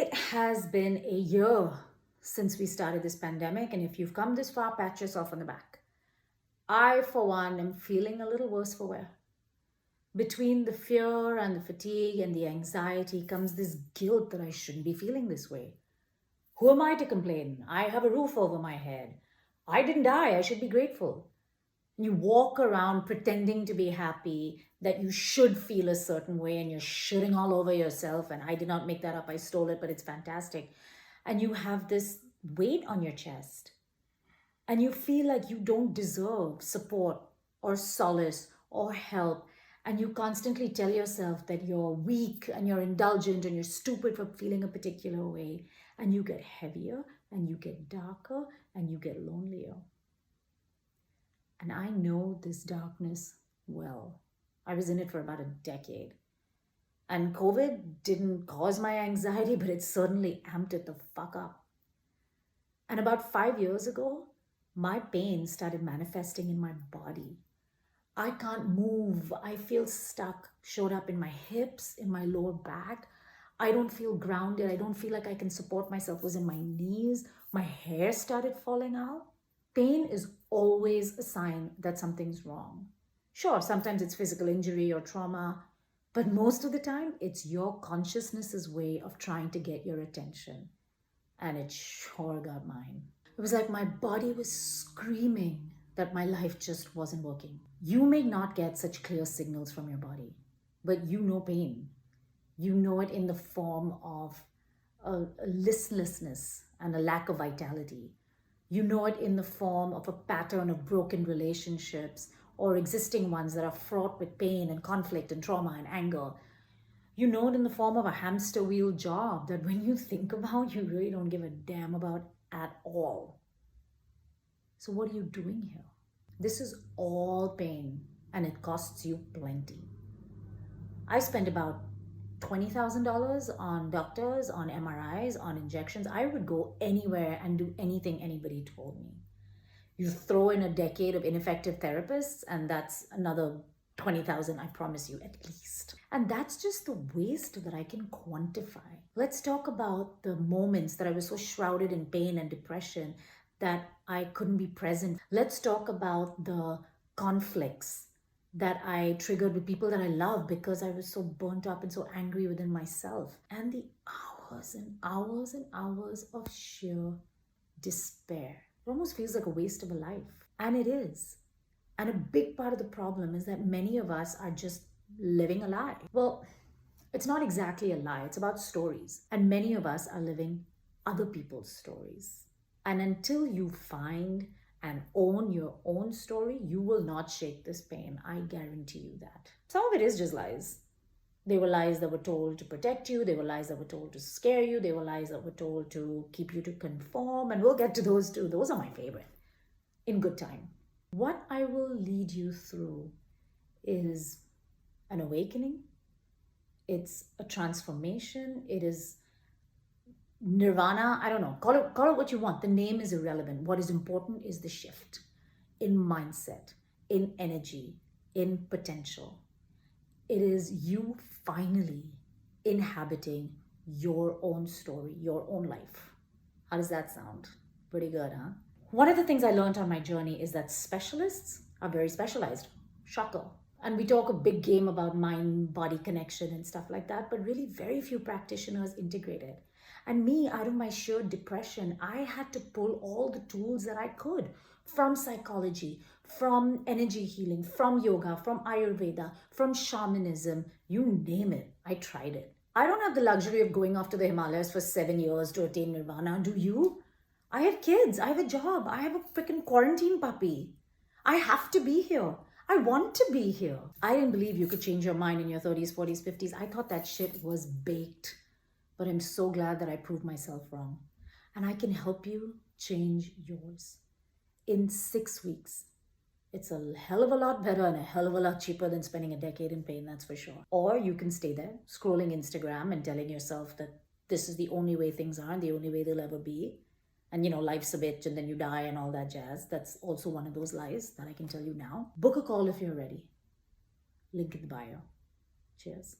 It has been a year since we started this pandemic, and if you've come this far, pat yourself on the back. I, for one, am feeling a little worse for wear. Between the fear and the fatigue and the anxiety comes this guilt that I shouldn't be feeling this way. Who am I to complain? I have a roof over my head. I didn't die. I should be grateful. You walk around pretending to be happy, that you should feel a certain way, and you're shitting all over yourself. And I did not make that up. I stole it, but it's fantastic. And you have this weight on your chest. And you feel like you don't deserve support or solace or help. And you constantly tell yourself that you're weak and you're indulgent and you're stupid for feeling a particular way. And you get heavier and you get darker and you get lonelier. And I know this darkness well. I was in it for about a decade. And COVID didn't cause my anxiety, but it certainly amped it the fuck up. And about 5 years ago, my pain started manifesting in my body. I can't move. I feel stuck. Showed up in my hips, in my lower back. I don't feel grounded. I don't feel like I can support myself. It was in my knees. My hair started falling out. Pain is always a sign that something's wrong. Sure, sometimes it's physical injury or trauma, but most of the time it's your consciousness's way of trying to get your attention. And it sure got mine. It was like my body was screaming that my life just wasn't working. You may not get such clear signals from your body, but you know pain. You know it in the form of a listlessness and a lack of vitality. You know it in the form of a pattern of broken relationships or existing ones that are fraught with pain and conflict and trauma and anger. You know it in the form of a hamster wheel job that when you think about, you really don't give a damn about at all. So what are you doing here? This is all pain and it costs you plenty. I spent about $20,000 on doctors, on MRIs, on injections. I would go anywhere and do anything anybody told me. You throw in a decade of ineffective therapists and that's another 20,000, I promise you, at least. And that's just the waste that I can quantify. Let's talk about the moments that I was so shrouded in pain and depression that I couldn't be present. Let's talk about the conflicts that I triggered with people that I love because I was so burnt up and so angry within myself. And the hours and hours and hours of sheer despair. It almost feels like a waste of a life. And it is. And a big part of the problem is that many of us are just living a lie. Well, it's not exactly a lie. It's about stories. And many of us are living other people's stories. And until you find and own your own story, you will not shake this pain. I guarantee you that. Some of it is just lies. They were lies that were told to protect you. They were lies that were told to scare you. They were lies that were told to keep you to conform. And we'll get to those too. Those are my favorite. In good time. What I will lead you through is an awakening. It's a transformation. It is nirvana. I don't know. Call it what you want. The name is irrelevant. What is important is the shift in mindset, in energy, in potential. It is you finally inhabiting your own story, your own life. How does that sound? Pretty good, huh? One of the things I learned on my journey is that specialists are very specialized. Shocker. And we talk a big game about mind-body connection and stuff like that, but really very few practitioners integrate it. And me, out of my sheer depression, I had to pull all the tools that I could from psychology, from energy healing, from yoga, from Ayurveda, from shamanism, you name it. I tried it. I don't have the luxury of going off to the Himalayas for 7 years to attain nirvana. Do you? I have kids. I have a job. I have a freaking quarantine puppy. I have to be here. I want to be here. I didn't believe you could change your mind in your 30s, 40s, 50s. I thought that shit was baked. But I'm so glad that I proved myself wrong. And I can help you change yours in 6 weeks. It's a hell of a lot better and a hell of a lot cheaper than spending a decade in pain, that's for sure. Or you can stay there, scrolling Instagram and telling yourself that this is the only way things are and the only way they'll ever be. And life's a bitch and then you die and all that jazz. That's also one of those lies that I can tell you now. Book a call if you're ready. Link in the bio. Cheers.